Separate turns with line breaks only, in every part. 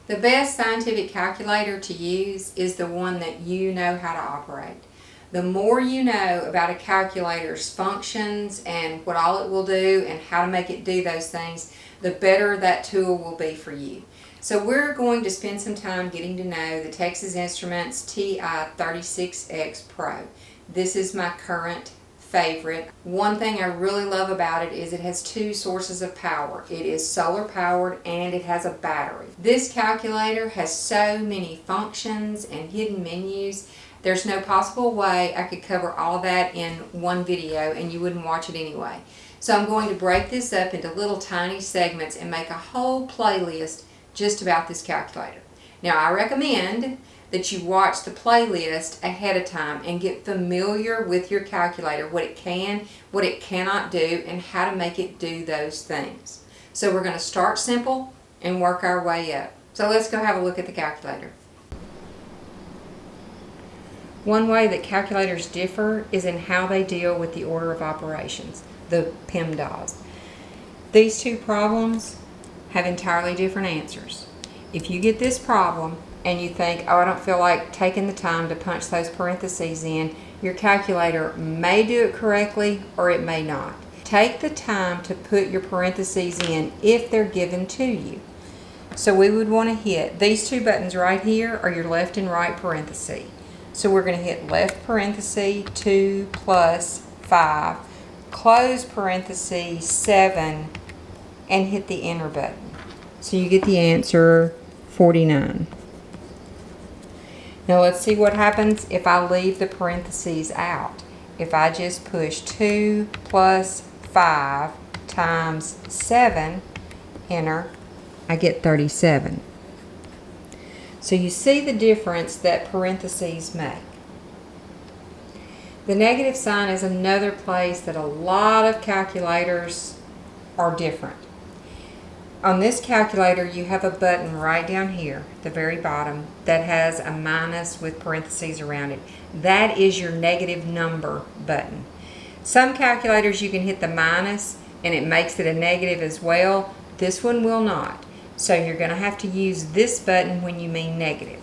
The best scientific calculator to use is the one that you know how to operate. The more you know about a calculator's functions and what all it will do and how to make it do those things, the better that tool will be for you. So we're going to spend some time getting to know the Texas Instruments Ti-36X Pro. This is my current favorite. One thing I really love about it is it has two sources of power. It is solar powered and it has a battery. This calculator has so many functions and hidden menus. There's no possible way I could cover all that in one video and you wouldn't watch it anyway. So I'm going to break this up into little tiny segments and make a whole playlist just about this calculator. Now I recommend that you watch the playlist ahead of time and get familiar with your calculator, what it can, what it cannot do, and how to make it do those things. So we're going to start simple and work our way up. So let's go have a look at the calculator. One way that calculators differ is in how they deal with the order of operations, the PEMDAS. These two problems have entirely different answers. If you get this problem and you think, oh, I don't feel like taking the time to punch those parentheses in, your calculator may do it correctly or it may not. Take the time to put your parentheses in if they're given to you. So we would want to hit these two buttons right here are your left and right parenthesis. So we're going to hit left parenthesis 2 plus 5, close parenthesis 7, and hit the enter button. So you get the answer 49. Now let's see what happens if I leave the parentheses out. If I just push 2 plus 5 times 7, enter, I get 37. So you see the difference that parentheses make. The negative sign is another place that a lot of calculators are different. On this calculator you have a button right down here, the very bottom, that has a minus with parentheses around it. That is your negative number button. Some calculators you can hit the minus and it makes it a negative as well. This one will not. So you're going to have to use this button when you mean negative.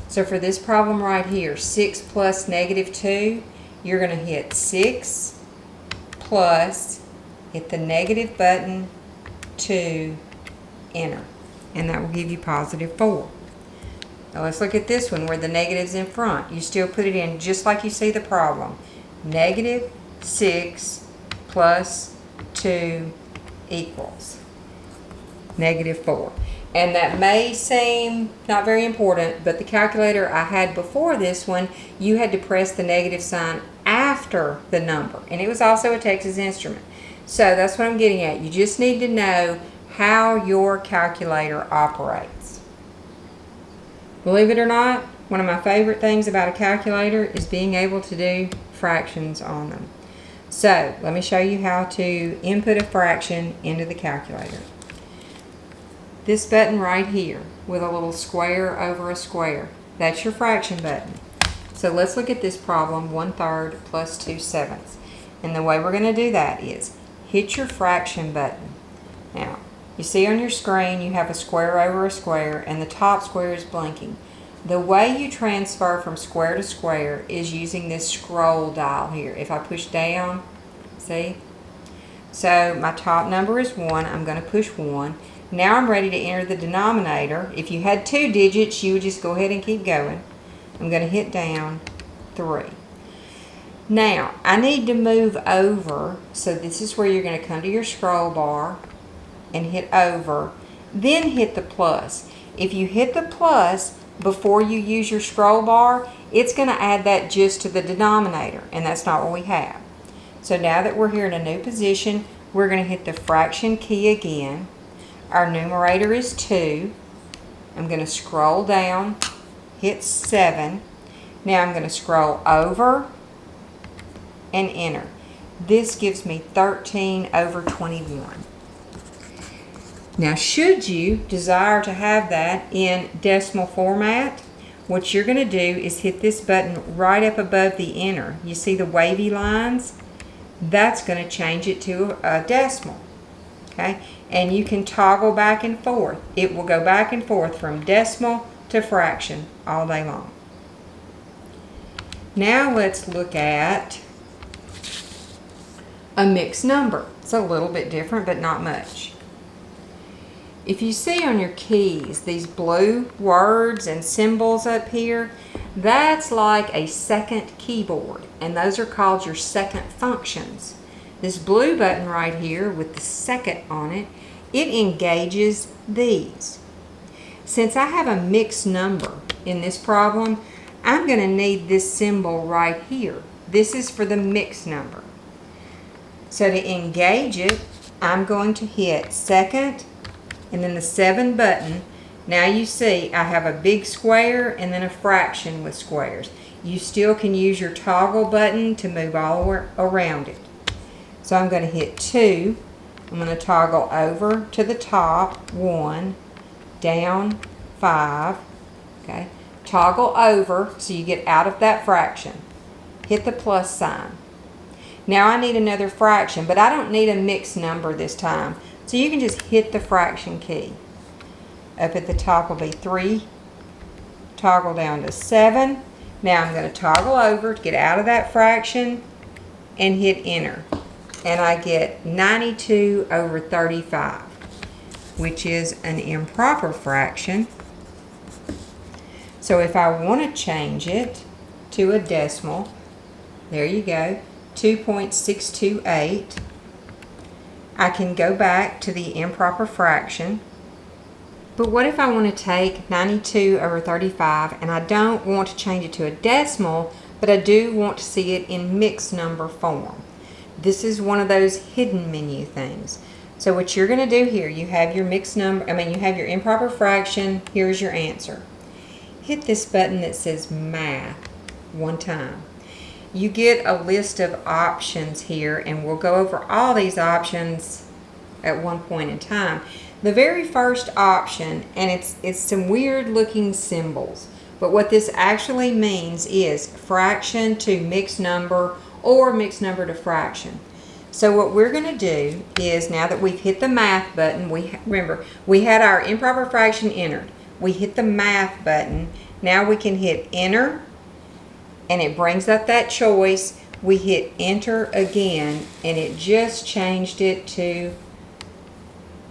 So for this problem right here, 6 plus negative 2, you're going to hit 6 plus, hit the negative button, 2, enter. And that will give you positive 4. Now let's look at this one where the negative's in front. You still put it in just like you see the problem. Negative 6 plus 2 equals negative 4. And that may seem not very important, but the calculator I had before this one, you had to press the negative sign after the number. And it was also a Texas Instrument. So that's what I'm getting at. You just need to know how your calculator operates. Believe it or not, one of my favorite things about a calculator is being able to do fractions on them. So let me show you how to input a fraction into the calculator. This button right here with a little square over a square, that's your fraction button. So let's look at this problem, 1/3 plus 2/7. And the way we're going to do that is hit your fraction button. Now, you see on your screen you have a square over a square and the top square is blinking. The way you transfer from square to square is using this scroll dial here. If I push down, see? So my top number is 1. I'm going to push 1. Now I'm ready to enter the denominator. If you had 2 digits, you would just go ahead and keep going. I'm going to hit down 3. Now, I need to move over, so this is where you're going to come to your scroll bar and hit over, then hit the plus. If you hit the plus before you use your scroll bar, it's going to add that just to the denominator, and that's not what we have. So now that we're here in a new position, we're going to hit the fraction key again. Our numerator is 2. I'm going to scroll down, hit 7. Now I'm going to scroll over and enter. This gives me 13 over 21. Now should you desire to have that in decimal format, what you're going to do is hit this button right up above the enter. You see the wavy lines? That's going to change it to a decimal. Okay? and you can toggle back and forth. It will go back and forth from decimal to fraction all day long. Now let's look at a mixed number. It's a little bit different, but not much. If you see on your keys these blue words and symbols up here, that's like a second keyboard, and those are called your second functions. This blue button right here with the second on it, it engages these. Since I have a mixed number in this problem, I'm going to need this symbol right here. This is for the mixed number. So to engage it, I'm going to hit second and then the 7 button. Now you see I have a big square and then a fraction with squares. You still can use your toggle button to move all around it. So I'm going to hit 2. I'm going to toggle over to the top, 1, down, 5. Okay. Toggle over so you get out of that fraction. Hit the plus sign. Now I need another fraction, but I don't need a mixed number this time. So you can just hit the fraction key. Up at the top will be 3. Toggle down to 7. Now I'm going to toggle over to get out of that fraction and hit enter. And I get 92 over 35, which is an improper fraction. So if I want to change it to a decimal, there you go, 2.628. I can go back to the improper fraction. But what if I want to take 92 over 35 and I don't want to change it to a decimal, but I do want to see it in mixed number form? This is one of those hidden menu things. So what you're going to do here, you have your mixed number, you have your improper fraction. Here's your answer. Hit this button that says math one time. You get a list of options here, and we'll go over all these options at one point in time. The very first option, and it's some weird looking symbols, but what this actually means is fraction to mixed number or mixed number to fraction. So what we're going to do is, now that we've hit the math button, remember we had our improper fraction entered. We hit the math button. Now we can hit enter, and it brings up that choice. We hit enter again, and it just changed it to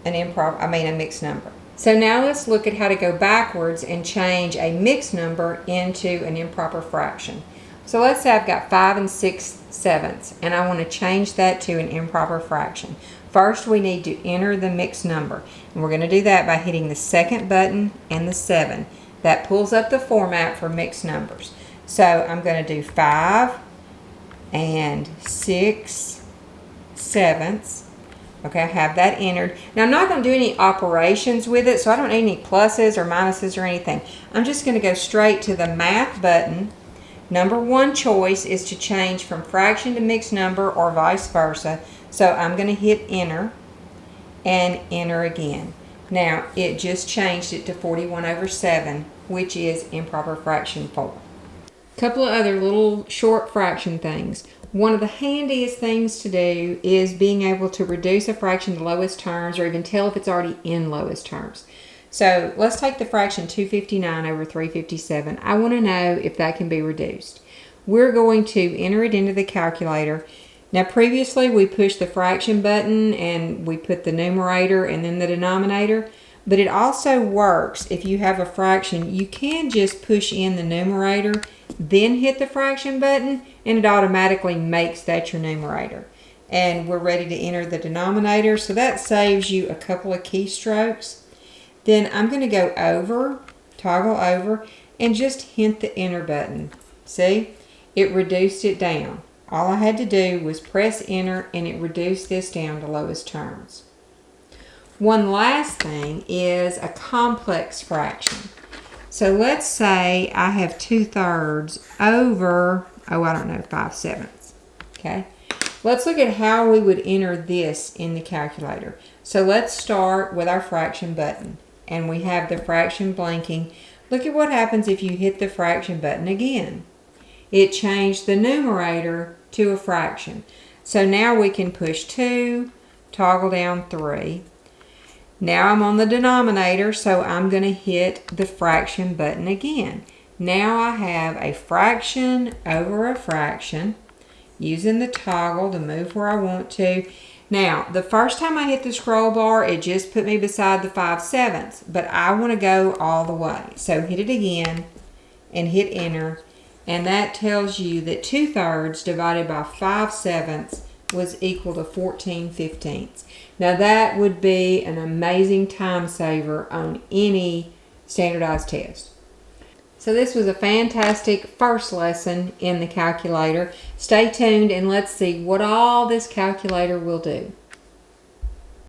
a mixed number. So now let's look at how to go backwards and change a mixed number into an improper fraction. So let's say I've got 5 6/7, and I want to change that to an improper fraction. First, we need to enter the mixed number, and we're going to do that by hitting the second button and the 7. That pulls up the format for mixed numbers. So I'm going to do 5 6/7. Okay, I have that entered. Now I'm not going to do any operations with it, so I don't need any pluses or minuses or anything. I'm just going to go straight to the math button. Number 1 choice is to change from fraction to mixed number or vice versa. So I'm going to hit enter and enter again. Now it just changed it to 41 over 7, which is improper fraction 4. A couple of other little short fraction things. One of the handiest things to do is being able to reduce a fraction to lowest terms, or even tell if it's already in lowest terms. So let's take the fraction 259 over 357. I want to know if that can be reduced. We're going to enter it into the calculator. Now previously we pushed the fraction button and we put the numerator and then the denominator, but it also works if you have a fraction. You can just push in the numerator, then hit the fraction button, and it automatically makes that your numerator. And we're ready to enter the denominator, so that saves you a couple of keystrokes. Then I'm going to go over, toggle over, and just hit the enter button. See? It reduced it down. All I had to do was press enter, and it reduced this down to lowest terms. One last thing is a complex fraction. So let's say I have 2/3 over, 5/7. Okay? Let's look at how we would enter this in the calculator. So let's start with our fraction button. And we have the fraction blinking. Look at what happens if you hit the fraction button again. It changed the numerator to a fraction. So now we can push 2, toggle down 3. Now I'm on the denominator, so I'm going to hit the fraction button again. Now I have a fraction over a fraction, using the toggle to move where I want to. Now, the first time I hit the scroll bar, it just put me beside the 5/7, but I want to go all the way. So hit it again and hit enter, and that tells you that 2/3 divided by 5/7 was equal to 14/15. Now that would be an amazing time saver on any standardized test. So this was a fantastic first lesson in the calculator. Stay tuned and let's see what all this calculator will do.